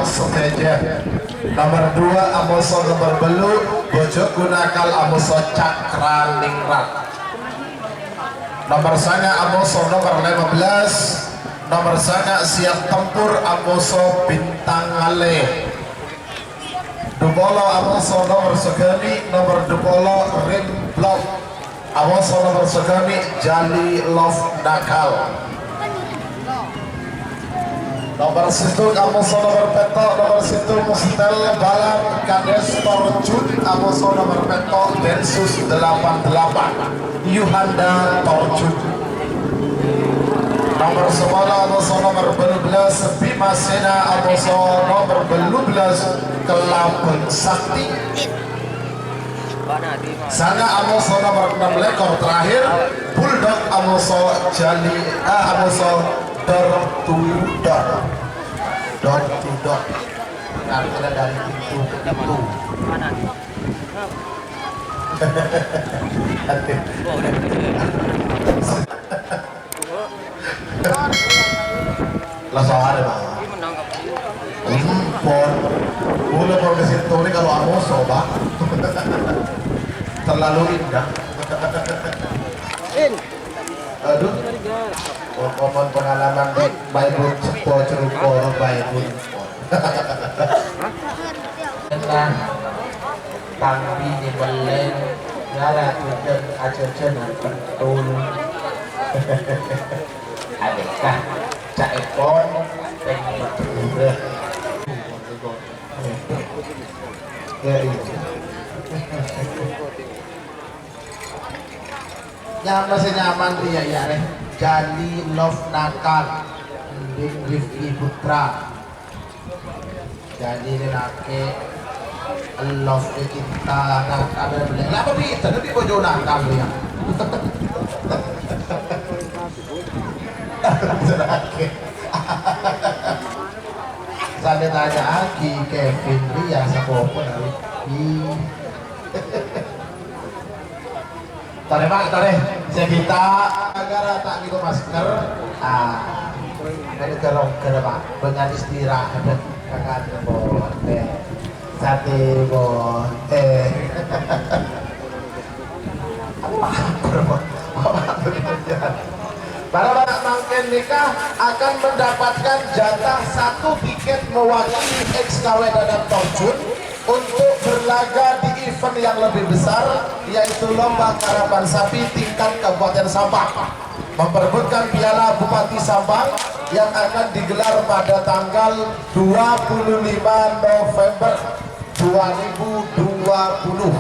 Amos Seteja. Nomor 2 Amoso nomor belu Bojo Gunakal Amoso Cakraningrat. Nomor sana Amoso nomor 15. Nomor sana Siap Tempur Amoso Bintangale. Dupolo Amoso nomor segani nomor Dupolo Rim Block. Amoso nomor segani Jali Love Nakal. Nomor situ Amoso nomor peto nomor situ Mustel Balam Kades Torjun Amoso nomor peto Densus 88 Yuhanda Torjun. Nomor 10 Amoso nomor 12 Bima Sena Amoso nomor 12 Kelabun Sakti. Sana Amoso nomor 6 lekor terakhir Bulldog Amoso Jali Amoso Door to door artinya dari pintu ke pintu. Lah soalnya Pak impor boleh kalau ke situ ini kalau Amoso Pak terlalu indah. Aduh ngomong pengalaman di Baibun Cepo Cerukoro Baibun tentang Tangbi di Belen Yara Tujen Ajen Betul Adekah Cak Ekon Pengen Betul Ya iya yang masih nyaman dia ya nih Jali Love Nakal Rifki Putra. Jadi ini nake love kita nakal ada beli apa bisa tapi bojo nakal ya. Saya tanya lagi Kevin Ria sapopo dari Tare Pak, tare. Saya kita agar tak niku masker. Ini kerong Pak. Dengan istirahat kakak bote. Sate bote. Para anak mangken nikah akan mendapatkan jatah 1 tiket mewakili XKW Dadap Torjun untuk berlaga di event yang lebih besar, yaitu lomba karapan sapi tingkat Kabupaten Sampang, memperebutkan piala Bupati Sampang yang akan digelar pada tanggal 25 November 2020.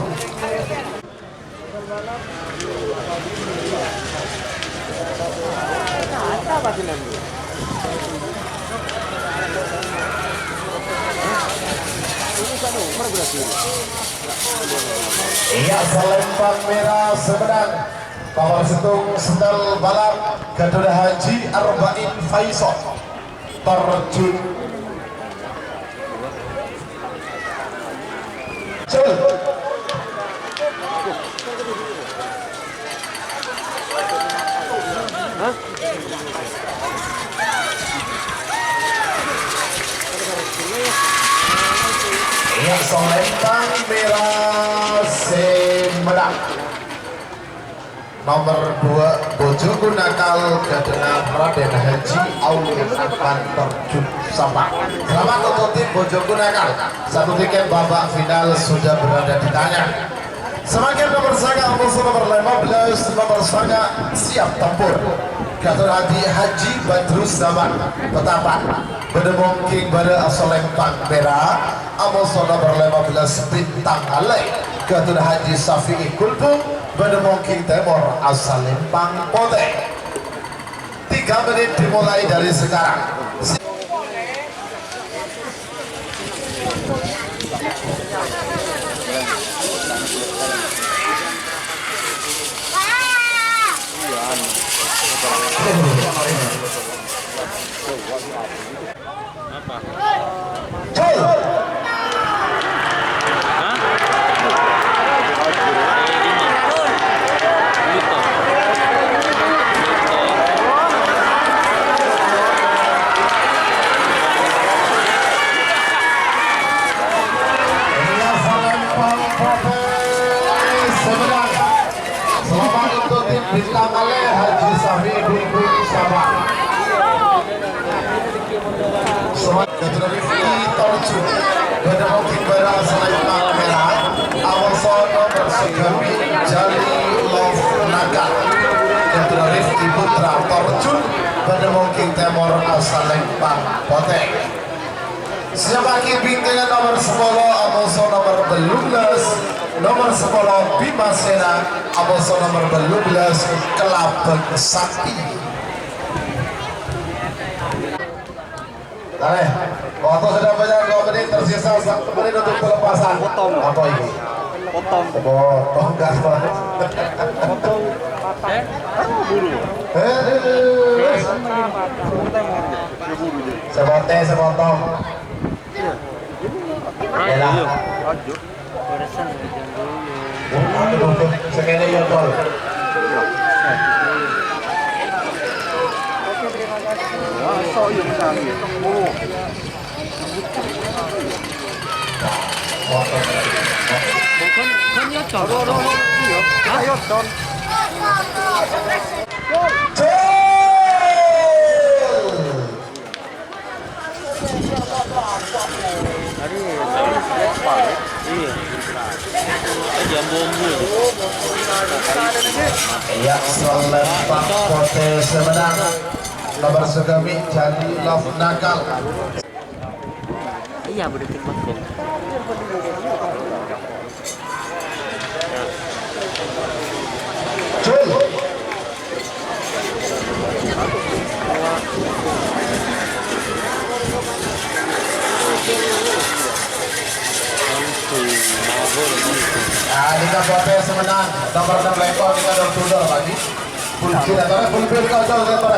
Iya, selempang merah Sumedang Bawah Setung Sendal Balap Garuda Haji Arba'in Faisal terjun Iya, selempang merah Sumedang nomor 2 Bojo Gunakal Garuda Raden Haji Aulin akan terjun Sampang. Selamat untuk tim Bojo Gunakal. 1 tiket babak final sudah berada di tangan. Semakin nomor saga nomor 15 nomor saga Siap Tempur Garuda Haji Badrus Zaman Petapan Bedemong King pada selempang merah Amoso nomor 15 Bintang Ale Garuda Haji Safi'i Kulpung Bedemong King Temor asal Lempang Pote. 3 menit dimulai dari sekarang. Bulbul Sabah. Ketua Rifki Torjun pada Moking Barang selain Merah Awason nomor Sugami Jali Love Naga. Ketua Rifki Putra Torjun pada Moking Temor Asalempang Poteng. Siapa bintingan nomor 10 Awason nomor 12 nomor 10 Bima Sena Awason nomor 12 Kelabang Sakti. Tarik, waktu sudah banyak 2 menit tersisa 1 menit untuk pelepasan. Potong. Apa ini? Potong. Potong gas banget. Potong. Buru. Sepotong. Ya lah. Aduh, sekali ya tol. So yung sabi. Ya, Selempang Potes menang. Nomor Sugami Jali Love Nakal. Iya, berdetik banget. Cul. Nah, ini Potes menang. Nomor 6 lekor kita udah tunda lagi. Pulpil atau pulpil kau tahu lekor.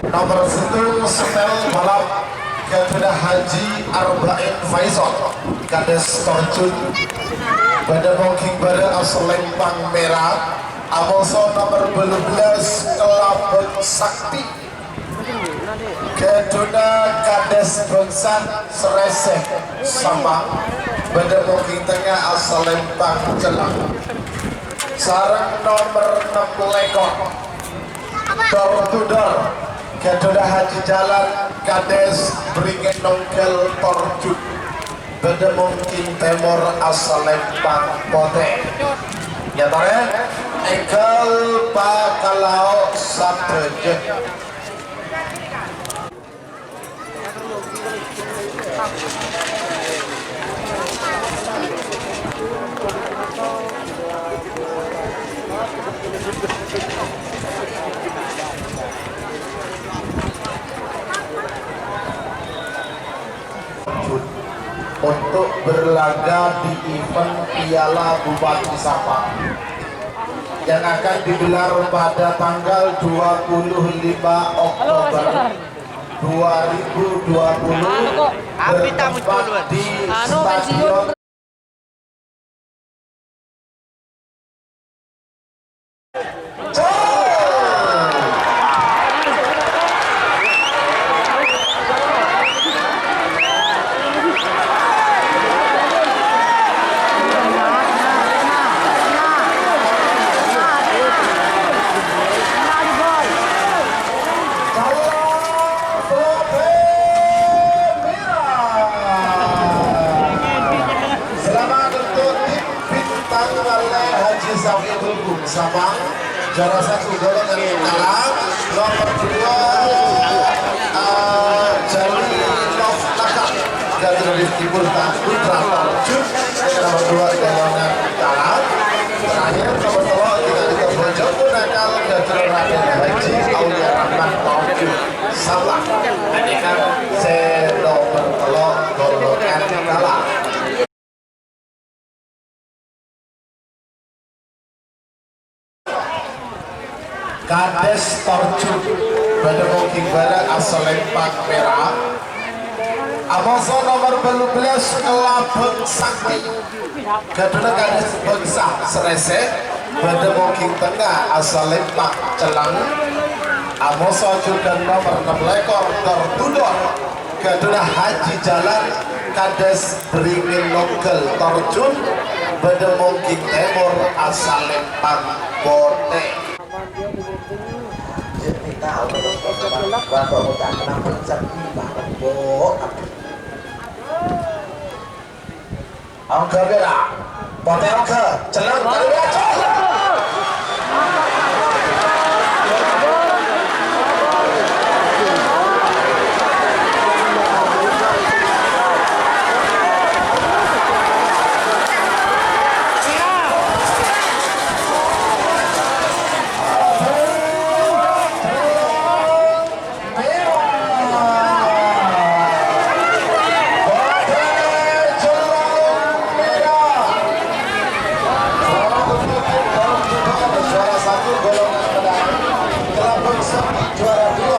Nomor 1 setel balap Ketua Haji Arba'in Faisal Kades Torjun pada Moking Bara Asalempang Merah Amoso nomor 12 Kelabang Sakti Ketua Kades Bangsa Seresek Sabang pada Moking Tengah Asalempang Jelang sarang nomor 6 lekor door to door Ketua Haji Jalan Kades Beringin Nongkel Torjun pada Moking Temor Asalempang Poteng. Ya tore Ekel Pakalau Sateje. Untuk berlaga di event Piala Bupati Sabang yang akan digelar pada tanggal 25 Oktober 2020 bertempat di Stadion Sabang juara 1 golongan kalah, nomor 2 Jali Love Nakal dari Rifki Putra Torjun, nomor 2 golongan kalah, terakhir nomor 3 kita Bojong Nakal dari Raden Haji Aulia Rahman Torjun. Kades Torjun pada booking barang asal Lempang Merah. Amoso nomor 12 Kelabeng Sakti. Kedua Kades Bangsa Serese pada booking tengah asal Lempang Celang. Amoso juga nomor 6 ekor Tertudor. Kedua Haji Jalan Kades Beringin Nongkel Torjun pada booking Timur asal Lempang Bote. Tahu berapa udah kenapa jadi banget angka bera, potel ke, celang kali aja.